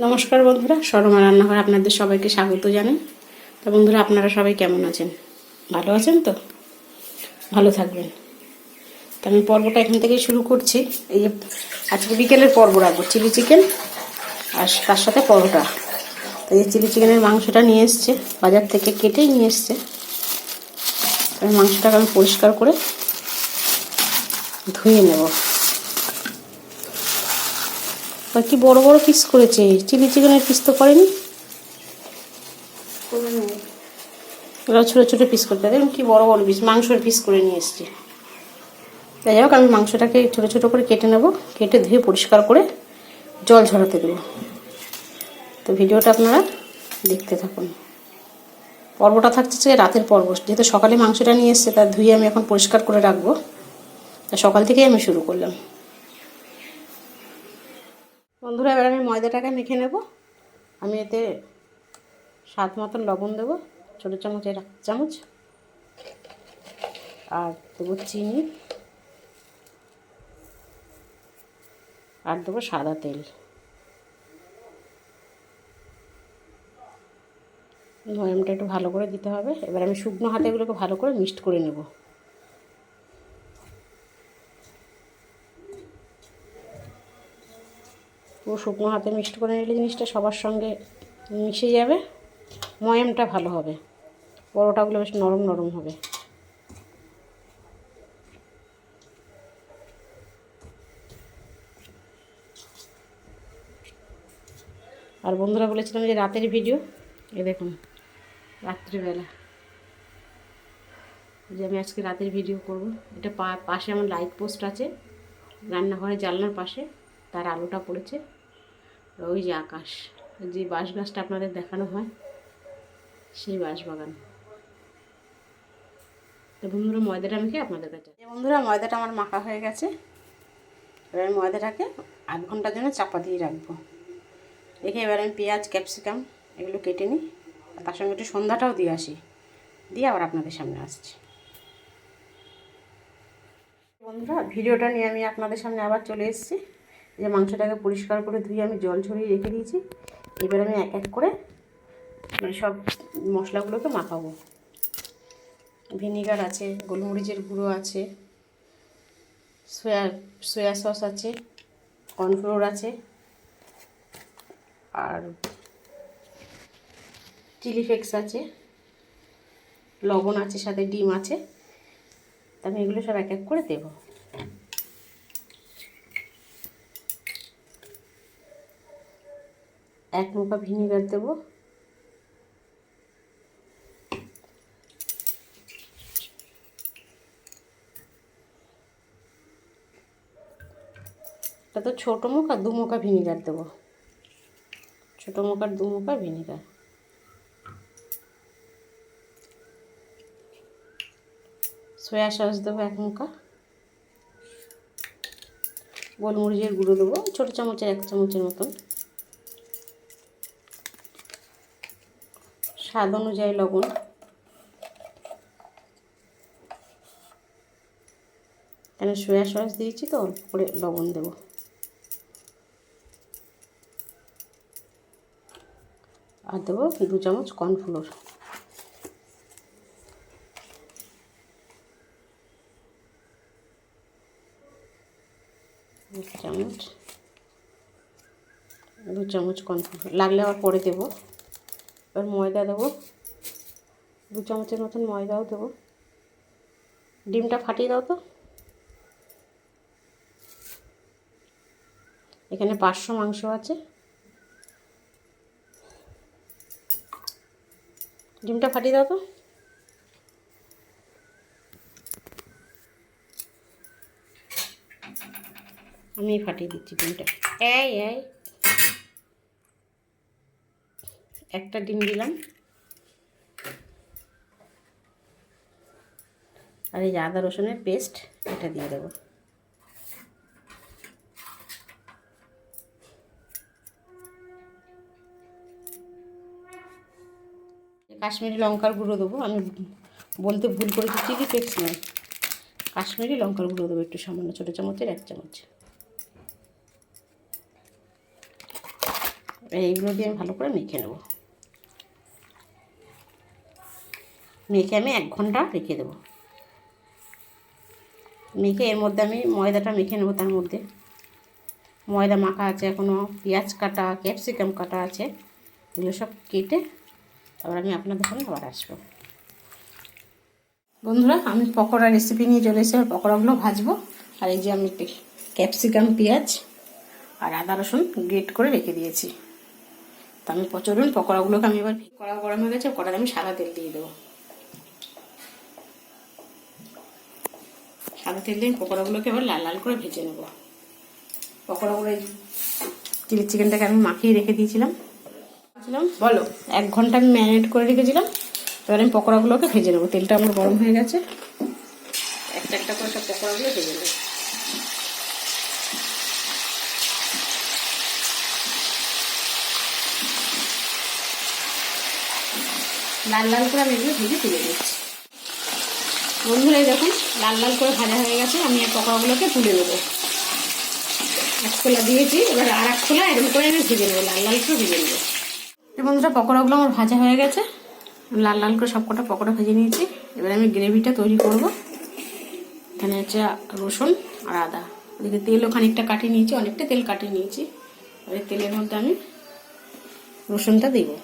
নমস্কার বন্ধুরা, শর্মা রান্নাঘরে আপনাদের সবাইকে স্বাগত জানাই। তো বন্ধুরা, আপনারা সবাই কেমন আছেন? ভালো আছেন তো? ভালো থাকবেন। তো আমি পর্বটা এখান থেকেই শুরু করছি। এই যে আজকে বিকেলের পর্ব রাখবো চিলি চিকেন আর তার সাথে পরোটা। তো এই চিলি চিকেনের মাংসটা নিয়ে এসছে, বাজার থেকে কেটেই নিয়ে এসছে। মাংসটাকে আমি পরিষ্কার করে ধুয়ে নেব। কি বড় বড় পিস করেছে, চিলি চিকেনের পিস তো করেনি। ওরা ছোটো ছোটো পিস করতে দেখুন কি বড় বড় পিস, মাংসের পিস করে নিয়ে এসছি। যাই হোক, আমি মাংসটাকে ছোটো ছোটো করে কেটে নেব, কেটে ধুয়ে পরিষ্কার করে জল ঝরাতে দেবো। তো ভিডিওটা আপনারা দেখতে থাকুন। পর্বটা থাকছে রাতের পর্ব, যেহেতু সকালে মাংসটা নিয়ে এসছে তার ধুয়ে আমি এখন পরিষ্কার করে রাখবো। তা সকাল থেকেই আমি শুরু করলাম। বন্ধুরা, এবার আমি ময়দাটাকে মেখে নেব। আমি এতে স্বাদ মতন লবণ দেবো, ছোটো চামচের 1 চামচ, আর দেবো চিনি, আর দেবো সাদা তেল। ময়ামটা একটু ভালো করে দিতে হবে। এবার আমি শুকনো হাতে এগুলোকে ভালো করে মিক্সড করে নেব। পুরো শুকনো হাতে মিক্সড করে নিলে জিনিসটা সবার সঙ্গে মিশে যাবে, ময়ামটা ভালো হবে, পরোটাগুলো বেশ নরম নরম হবে। আর বন্ধুরা বলেছিলাম যে রাতের ভিডিও, এ দেখুন রাত্রিবেলা যে আমি আজকে রাতের ভিডিও করব। এটা পাশে আমার লাইট পোস্ট আছে, রান্নাঘরের জানলার পাশে, তার আলোটা পড়েছে। ওই যে আকাশ, যে বাঁশ গাছটা আপনাদের দেখানো হয়, সেই বাঁশ বাগান। তো বন্ধুরা, ময়দাটা মেখে আপনাদের কাছে, বন্ধুরা ময়দাটা আমার মাখা হয়ে গেছে। এবার ময়দাটাকে 8 ঘন্টার জন্য চাপা দিয়ে রাখবো। রেখে এবার আমি পেঁয়াজ, ক্যাপসিকাম এগুলো কেটে নিই, তার সঙ্গে একটু সন্ধ্যাটাও দিয়ে আসি, দিয়ে আবার আপনাদের সামনে আসছি। বন্ধুরা, ভিডিওটা নিয়ে আমি আপনাদের সামনে আবার চলে এসেছি। যে মাংসটাকে পরিষ্কার করে ধুয়ে আমি জল ঝরিয়ে রেখে দিয়েছি। এবার আমি এক এক করে সব মশলাগুলোকে মাখাবো। ভিনিগার আছে, গোলমরিচের গুঁড়ো আছে, সয়া সস আছে, কর্নফ্লোর আছে, আর চিলি ফ্লেক্স আছে, লবণ আছে, সাথে ডিম আছে। আমি এগুলো সব এক এক করে দেব। এক নৌকা ভিনিগার দেব, এটা তো ছোটো মুখ, আর 2 মুখা ভিনিগার দেবো, ছোটো মুখ আর 2 মুখা ভিনিগার। সয়া সস দেবো 1 মুখা, গোলমরিচের গুঁড়ো দেবো ছোটো চামচের 1 চামচের মতন, স্বাদ অনুযায়ী লবণ, কেন সয়া সস দিয়েছি তো অল্প করে লবণ দেবো, আর দেবো 2 চামচ কর্নফ্লোর। চামচ 2 চামচ কর্নফ্লোর, লাগলে আবার পরে দেবো। এবার ময়দা দেবো 2 চামচের মতন, ময়দাও দেবো। ডিমটা ফাটিয়ে দাও তো। এখানে 500 মাংস আছে, ডিমটা ফাটিয়ে দাও তো। আমি ফাটিয়ে দিচ্ছি ডিমটা। এই একটা ডিম দিলাম, আর এই যে আদা রসুনের পেস্ট এটা দিয়ে দেবো। কাশ্মীরি লঙ্কার গুঁড়ো দেবো, আমি বলতে ভুল করেছি, চিলি ফ্লেক্স নয়, কাশ্মীরি লঙ্কার গুঁড়ো দেবো একটু সামান্য, ছোটো চামচের 1 চামচ। এইগুলো দিয়ে আমি ভালো করে মেখে নেব। মেখে আমি 1 ঘন্টা রেখে দেবো। মেখে এর মধ্যে আমি ময়দাটা মেখে নেবো। তার মধ্যে ময়দা মাখা আছে, এখনও পেঁয়াজ কাটা, ক্যাপসিকাম কাটা আছে, এগুলো সব কেটে তারপর আমি আপনাদের সামনে আবার আসবো। বন্ধুরা, আমি পকোড়া রেসিপি নিয়ে চলে এসেছি। পকোড়াগুলো ভাজবো। আর এই যে আমি ক্যাপসিকাম, পেঁয়াজ আর আদা রসুন গ্রেট করে রেখে দিয়েছি। তো আমি চলুন পকোড়াগুলোকে আমি এবার, কড়া গরম হয়ে গেছে, কড়াতে আমি সাদা তেল দিয়ে দেবো। সাদা তেল দিয়ে পকোড়াগুলোকে এবার লাল লাল করে ভেজে নেব। পকোড়াগুলো চিলি চিকেনটাকে আমি মাখিয়ে রেখে দিয়েছিলাম। বলো 1 ঘন্টা আমি ম্যারিনেট করে রেখেছিলাম। এবার আমি পকোড়াগুলোকে ভেজে নেবো। তেলটা আমার গরম হয়ে গেছে, একটা একটা করে সব পকোড়াগুলো ভেজে নেবো। লাল লাল করে আমি এগুলো ভেজে তুলে দিচ্ছি। বন্ধুরা, দেখুন লাল লাল করে ভাজা হয়ে গেছে। আমি এই পকোড়াগুলোকে তুলে নেবো। 1 খোলা দিয়েছি, এবার আর 1 খোলা এরকম করে আমি ভেজে নেবো, লাল লাল করে ভেজে নেবো। বন্ধুরা, পকোড়াগুলো আমার ভাজা হয়ে গেছে। লাল লাল করে সবকটা পকোড়া ভেজে নিয়েছি। এবার আমি গ্রেভিটা তৈরি করব। এখানে হচ্ছে রসুন আর আদা, ওদিকে তেলও খানিকটা কাটিয়ে নিয়েছি, অনেকটা তেল কাটিয়ে নিয়েছি। এবার তেলের মধ্যে আমি রসুনটা দেবো।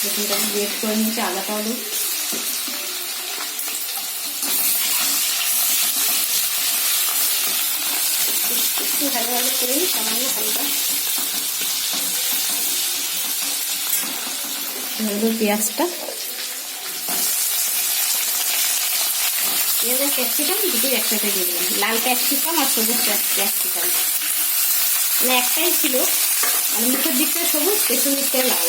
রসুনটা আমি গ্রেট করে নিয়েছি, আদাটাও দেবো। একটু ভালো ভালো করে নিই, সামান্য হালকা। পেঁয়াজটা, পেঁয়াজ আর ক্যাপসিকাম দুটোই একসাথে দিয়ে দিলাম। লাল ক্যাপসিকাম আর সবুজ ক্যাপসিকাম, মানে একটাই ছিল, মানে মুখের দিকটা সবুজ, পেছন দিকটা লাল।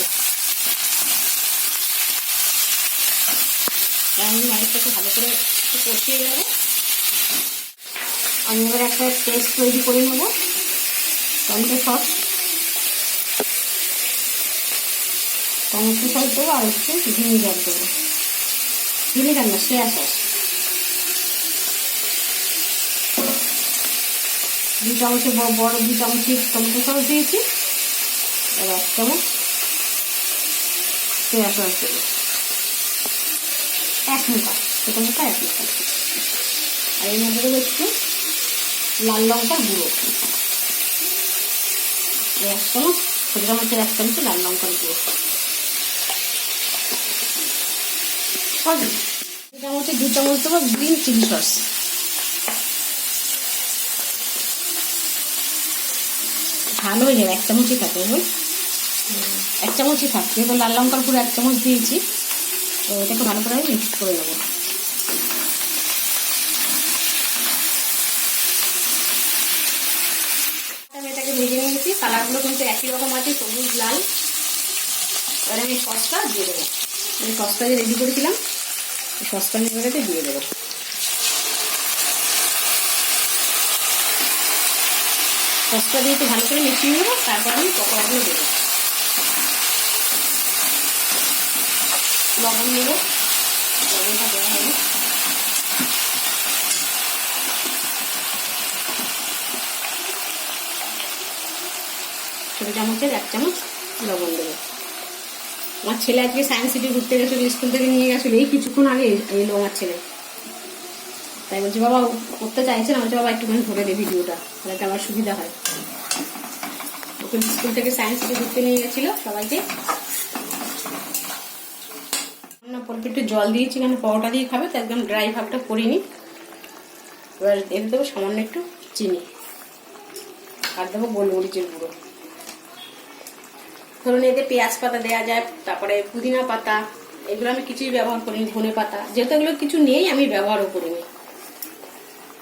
আমি মাছটাকে ভালো করে একটু কষিয়ে নেবো। আমি এবার একটা পেস্ট তৈরি করে নেবো। টমেটো সস দেবো আর একটু ভিনেগার দেবো। ভিনেগার না, সয়া সস। 2 চামচের বড় 2 চামচ টমেটো সস দিয়েছি। আর 1 চামচ সয়া সস দেবো। 1 মুঠা, ছোটো মুঠা 1 মুঠা। আর এর মধ্যে দেবো একটু লাল লঙ্কার গুঁড়ো, 1 চামচ, ছোটো চামচের 1 চামচ লাল লঙ্কার গুঁড়ো। 2 চামচে 2 চামচ দেবো গ্রিন চিলি সস। ভালো হয়ে যাবে, 1 চামচই থাকে, 1 চামচই থাকছে। এবার লাল লঙ্কার গুঁড়ো 1 চামচ দিয়েছি। তো এটাকে ভালো করে আমি মিক্স করে নেবো। আমি এটাকে ভেজে নিয়েছি, কালারগুলো কিন্তু একই রকম আছে, সবুজ লাল। এবার আমি সসটা দিয়ে দেবো। আমি সসটা যে রেডি করেছিলাম, এই সসটা আমি এবারে দিয়ে দেবো। সসটা দিয়ে একটু ভালো করে মিশিয়ে নেবো। তারপর আমি পকোড়াগুলো দেবো। লবণ দেবো, লবণটা দেওয়া হবে। ছোটো চামচের 1 চামচ লবণ দেবো। আমার ছেলে আজকে সায়েন্স সিটি ঘুরতে গেছিলো, স্কুল থেকে নিয়ে গেছিলো, এই কিছুক্ষণ আগে এলো আমার ছেলে। তাই বলছি বাবা করতে চাইছে না, বলছে বাবা একটুখানি ধরে দে ভিডিওটা, তাহলে আমার সুবিধা হয়। ওকে স্কুল থেকে সায়েন্স সিটি ঘুরতে নিয়ে গেছিলো সবাইকে। অল্প একটু জল দিয়েছি, কারণ পরোটা দিয়ে খাবে, তো একদম ড্রাই ভাবটা করিনি। এবার এর দেবো সামান্য একটু চিনি, আর দেবো গোলমরিচের গুঁড়ো। ধরুন এতে পেঁয়াজ পাতা দেওয়া যায়, তারপরে পুদিনা পাতা, এগুলো আমি কিছুই ব্যবহার করিনি। ধনে পাতা, যেহেতু এগুলো কিছু নেই আমি ব্যবহারও করিনি।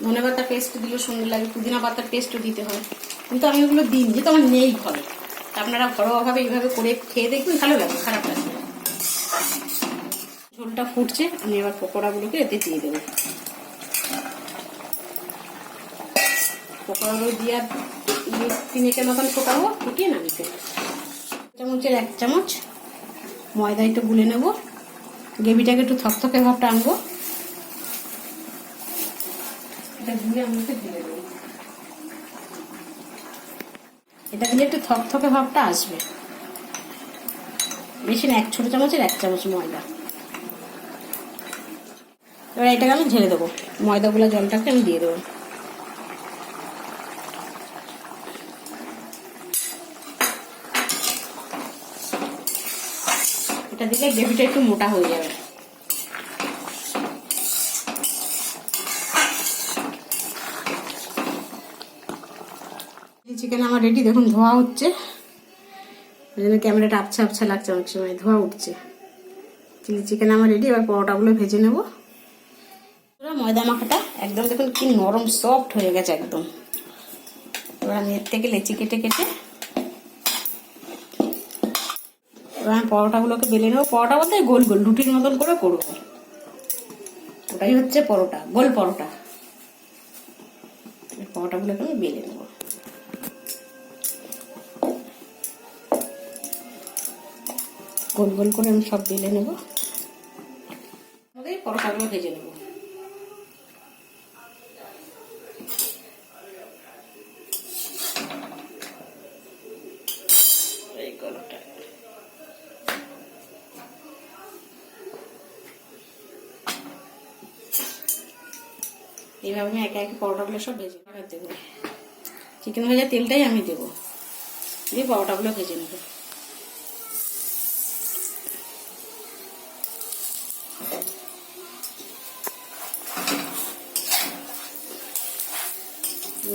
ধনে পাতা পেস্ট দিলেও সুন্দর লাগে, পুদিনা পাতার পেস্টও দিতে হয়, কিন্তু আমি ওগুলো দিই যেহেতু আমার নেই ঘরে। তা আপনারা ঘরোয়াভাবে এইভাবে করে খেয়ে দেখবেন, ভালো লাগবে, খারাপ লাগবে। ঝোলটা ফুটছে, আমি এবার পকোড়াগুলোকে এতে দিয়ে দেবো। পকোড়াগুলো দিয়ে 3 মতন ফোটাবো, ফুটিয়ে নামিতে। চামচের 1 চামচ ময়দা একটু গুলে নেব, গ্রেভিটাকে একটু থকথকে ভাবটা আনবো। এটা ধুয়ে আমি ঢেলে দেবো। এটা দিলে একটু থকথকে ভাবটা আসবে। বেশি না, 1 ছোট চামচের 1 চামচ ময়দা। এবার এটাকে আমি ঢেলে দেবো, ময়দাগুলো জলটাকে আমি দিয়ে দেবো। এটা দিলে গ্রেভিটা একটু মোটা হয়ে যাবে। চিকেন আমার রেডি, দেখুন ধোয়া হচ্ছে, ক্যামেরাটা আবছা আবছা লাগছে, অনেক সময় ধোয়া উঠছে। চিলি চিকেন আমার রেডি। এবার পরোটাগুলো ভেজে নেব। ময়দা মাখাটা একদম দেখুন কি নরম সফট হয়ে গেছে একদম। এবার আমি এর থেকে লেচি কেটে কেটে এবার আমি পরোটাগুলোকে বেলে নেবো। পরোটা বলতে গোল গোল রুটির মতন করে করবো, ওটাই হচ্ছে পরোটা, গোল পরোটা। পরোটাগুলোকে আমি বেলে নেবো। গোল গোল করে আমি সব বেলে নেবো। পরোটাগুলো ভেজে নেবো। এইভাবে আমি একে একে পরোটাগুলো সব ভেজে দেবো। চিকেন ভাজা তেলটাই আমি দেবো, দিয়ে পরোটাগুলো ভেজে নেবো।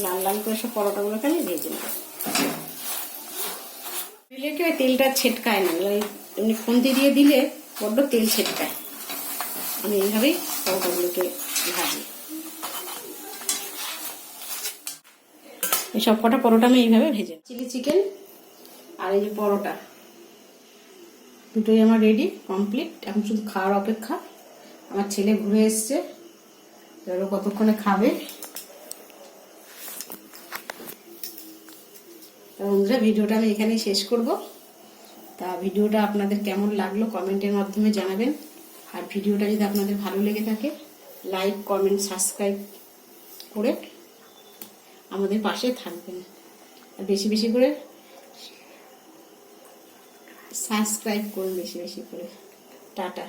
লাল লাল করে সব পরোটাগুলোকে আমি ভেজে নেবো। দিলে কি ওই তেলটা ছেটকায় না, এমনি খুন্তি দিয়ে দিলে বড্ড তেল ছেটকায়। আমি এইভাবেই পরোটাগুলোকে ভাজি। এই সব কটা পরোটা আমি এইভাবে ভেজে, চিলি চিকেন আর এই যে পরোটা দুটোই আমার রেডি কমপ্লিট। এখন শুধু খাওয়ার অপেক্ষা। আমার ছেলে ঘুরে এসছে, এবারও কতক্ষণে খাবে। বন্ধুরা, ভিডিওটা আমি এখানেই শেষ করব। তা ভিডিওটা আপনাদের কেমন লাগলো কমেন্টের মাধ্যমে জানাবেন। আর ভিডিওটা যদি আপনাদের ভালো লেগে থাকে লাইক কমেন্ট সাবস্ক্রাইব করে আমাদের পাশে থাকবেন। আর বেশি বেশি করে সাবস্ক্রাইব করুন, বেশি বেশি করে। টাটা।